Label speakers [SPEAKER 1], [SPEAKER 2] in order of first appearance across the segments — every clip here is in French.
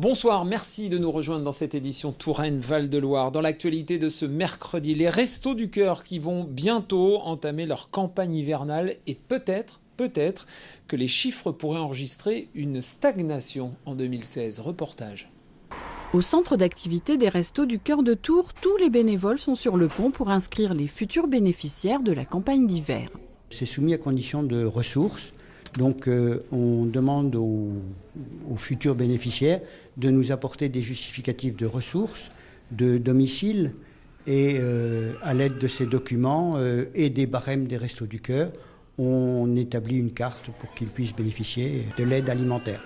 [SPEAKER 1] Bonsoir, merci de nous rejoindre dans cette édition Touraine-Val-de-Loire. Dans l'actualité de ce mercredi, les Restos du Cœur qui vont bientôt entamer leur campagne hivernale et peut-être que les chiffres pourraient enregistrer une stagnation en 2016. Reportage.
[SPEAKER 2] Au centre d'activité des Restos du Cœur de Tours, tous les bénévoles sont sur le pont pour inscrire les futurs bénéficiaires de la campagne d'hiver.
[SPEAKER 3] C'est soumis à condition de ressources. Donc on demande aux futurs bénéficiaires de nous apporter des justificatifs de ressources, de domicile et à l'aide de ces documents et des barèmes des Restos du Cœur, on établit une carte pour qu'ils puissent bénéficier de l'aide alimentaire.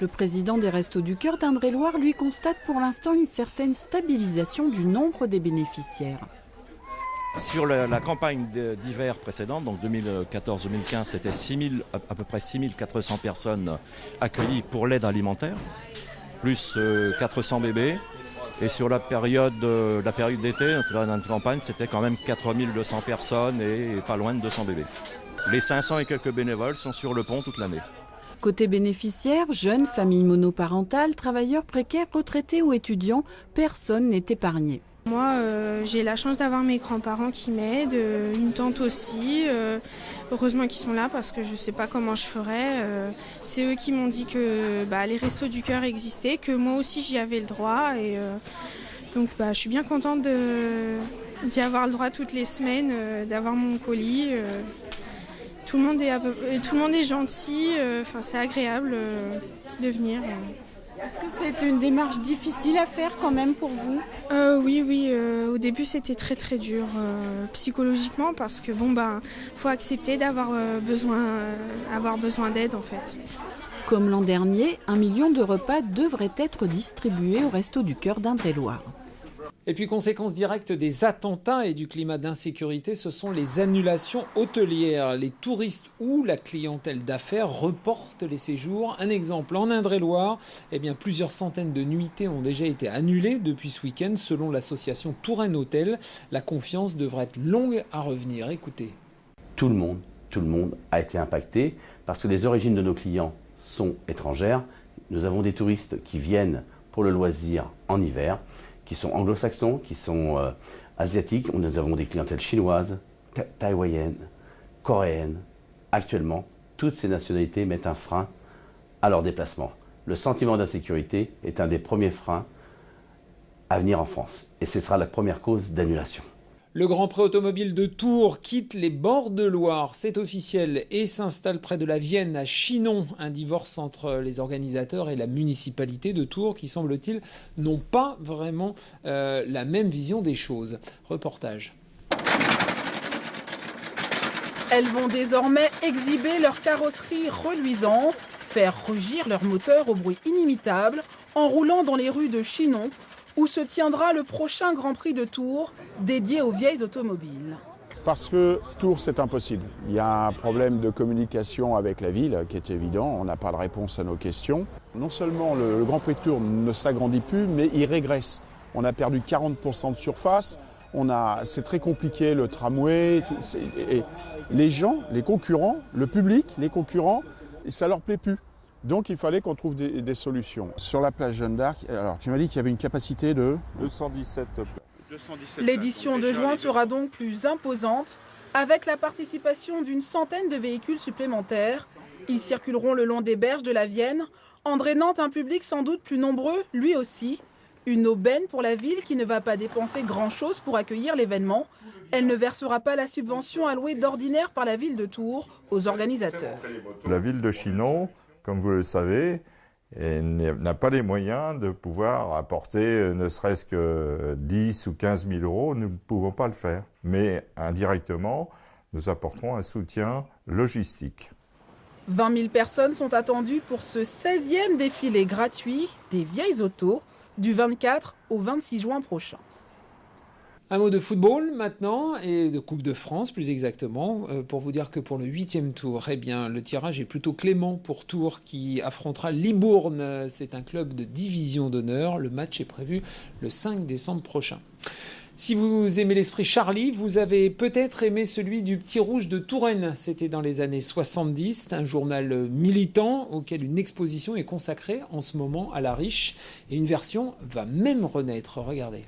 [SPEAKER 2] Le président des Restos du Cœur d'Indre-et-Loire lui constate pour l'instant une certaine stabilisation du nombre des bénéficiaires.
[SPEAKER 4] Sur la campagne d'hiver précédente, donc 2014-2015, c'était à peu près 6400 personnes accueillies pour l'aide alimentaire, plus 400 bébés. Et sur la période d'été, dans notre campagne, c'était quand même 4200 personnes et pas loin de 200 bébés. Les 500 et quelques bénévoles sont sur le pont toute l'année.
[SPEAKER 2] Côté bénéficiaires, jeunes, familles monoparentales, travailleurs précaires, retraités ou étudiants, personne n'est épargné.
[SPEAKER 5] Moi, j'ai la chance d'avoir mes grands-parents qui m'aident, une tante aussi. Heureusement qu'ils sont là parce que je ne sais pas comment je ferais. C'est eux qui m'ont dit que les Restos du Cœur existaient, que moi aussi j'y avais le droit. Et donc je suis bien contente d'y avoir le droit toutes les semaines, d'avoir mon colis. Tout le monde est gentil, c'est agréable de venir.
[SPEAKER 2] Est-ce que c'est une démarche difficile à faire quand même pour vous ?
[SPEAKER 5] Oui. Au début, c'était très très dur psychologiquement parce que faut accepter d'avoir besoin d'aide en fait.
[SPEAKER 2] Comme l'an dernier, 1 million de repas devraient être distribués au Restos du Cœur d'Indre-et-Loire.
[SPEAKER 1] Et puis, conséquence directe des attentats et du climat d'insécurité, ce sont les annulations hôtelières. Les touristes ou la clientèle d'affaires reportent les séjours. Un exemple, en Indre-et-Loire, plusieurs centaines de nuitées ont déjà été annulées depuis ce week-end. Selon l'association Touraine Hôtel, la confiance devrait être longue à revenir. Écoutez.
[SPEAKER 6] Tout le monde a été impacté parce que les origines de nos clients sont étrangères. Nous avons des touristes qui viennent pour le loisir en hiver, qui sont anglo-saxons, qui sont asiatiques. Nous avons des clientèles chinoises, taïwaniennes, coréennes. Actuellement, toutes ces nationalités mettent un frein à leur déplacement. Le sentiment d'insécurité est un des premiers freins à venir en France. Et ce sera la première cause d'annulation.
[SPEAKER 1] Le Grand Prix automobile de Tours quitte les bords de Loire, c'est officiel, et s'installe près de la Vienne, à Chinon. Un divorce entre les organisateurs et la municipalité de Tours qui, semble-t-il, n'ont pas vraiment la même vision des choses. Reportage.
[SPEAKER 7] Elles vont désormais exhiber leur carrosserie reluisante, faire rugir leur moteur au bruit inimitable, en roulant dans les rues de Chinon, où se tiendra le prochain Grand Prix de Tours, dédié aux vieilles automobiles.
[SPEAKER 8] Parce que Tours, c'est impossible. Il y a un problème de communication avec la ville qui est évident, on n'a pas de réponse à nos questions. Non seulement le Grand Prix de Tours ne s'agrandit plus, mais il régresse. On a perdu 40% de surface, c'est très compliqué le tramway, et les gens, les concurrents, le public, les concurrents, ça leur plaît plus. Donc il fallait qu'on trouve des solutions. Sur la place Jeanne d'Arc, alors tu m'as dit qu'il y avait une capacité de
[SPEAKER 9] 217 places.
[SPEAKER 7] L'édition de juin sera donc plus imposante, avec la participation d'une centaine de véhicules supplémentaires. Ils circuleront le long des berges de la Vienne, en drainant un public sans doute plus nombreux, lui aussi. Une aubaine pour la ville qui ne va pas dépenser grand-chose pour accueillir l'événement. Elle ne versera pas la subvention allouée d'ordinaire par la ville de Tours aux organisateurs.
[SPEAKER 9] La ville de Chinon, comme vous le savez, n'a pas les moyens de pouvoir apporter ne serait-ce que 10 ou 15 000 euros. Nous ne pouvons pas le faire. Mais indirectement, nous apporterons un soutien logistique.
[SPEAKER 7] 20 000 personnes sont attendues pour ce 16e défilé gratuit des vieilles autos du 24 au 26 juin prochain.
[SPEAKER 1] Un mot de football maintenant, et de Coupe de France plus exactement, pour vous dire que pour le 8e tour, le tirage est plutôt clément pour Tours qui affrontera Libourne. C'est un club de division d'honneur. Le match est prévu le 5 décembre prochain. Si vous aimez l'esprit Charlie, vous avez peut-être aimé celui du Petit Rouge de Touraine. C'était dans les années 70, un journal militant auquel une exposition est consacrée en ce moment à la Riche. Et une version va même renaître. Regardez.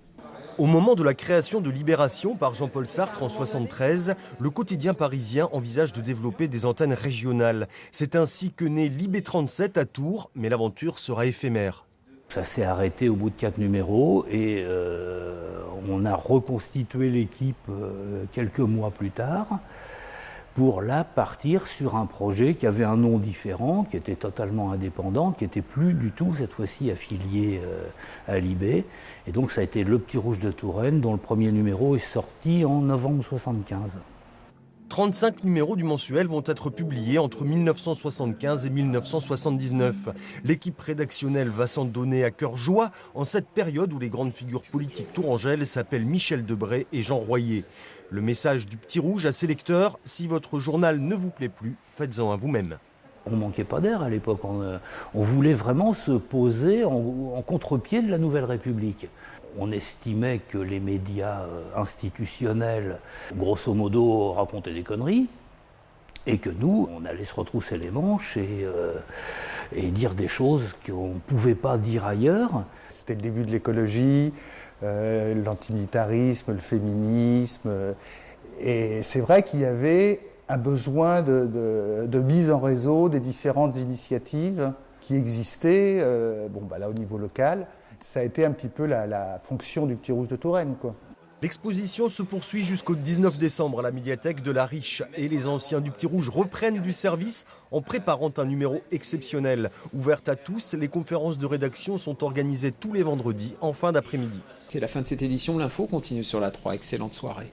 [SPEAKER 10] Au moment de la création de Libération par Jean-Paul Sartre en 1973, le quotidien parisien envisage de développer des antennes régionales. C'est ainsi que naît Libé 37 à Tours, mais l'aventure sera éphémère.
[SPEAKER 11] Ça s'est arrêté au bout de 4 numéros et on a reconstitué l'équipe quelques mois plus tard pour là partir sur un projet qui avait un nom différent, qui était totalement indépendant, qui n'était plus du tout cette fois-ci affilié à Libé. Et donc ça a été Le Petit Rouge de Touraine dont le premier numéro est sorti en novembre 1975.
[SPEAKER 10] 35 numéros du mensuel vont être publiés entre 1975 et 1979. L'équipe rédactionnelle va s'en donner à cœur joie en cette période où les grandes figures politiques tourangelles s'appellent Michel Debré et Jean Royer. Le message du Petit Rouge à ses lecteurs, si votre journal ne vous plaît plus, faites-en à vous-même.
[SPEAKER 11] On ne manquait pas d'air à l'époque, on voulait vraiment se poser en contre-pied de la Nouvelle République. On estimait que les médias institutionnels, grosso modo, racontaient des conneries, et que nous, on allait se retrousser les manches et dire des choses qu'on ne pouvait pas dire ailleurs.
[SPEAKER 12] C'était le début de l'écologie, l'antimilitarisme, le féminisme, et c'est vrai qu'il y avait un besoin de mise en réseau des différentes initiatives qui existaient, là au niveau local. Ça a été un petit peu la fonction du Petit Rouge de Touraine, quoi.
[SPEAKER 10] L'exposition se poursuit jusqu'au 19 décembre à la médiathèque de la Riche et les anciens du Petit Rouge reprennent du service en préparant un numéro exceptionnel. Ouverte à tous, les conférences de rédaction sont organisées tous les vendredis en fin d'après-midi.
[SPEAKER 1] C'est la fin de cette édition. L'info continue sur la 3. Excellente soirée.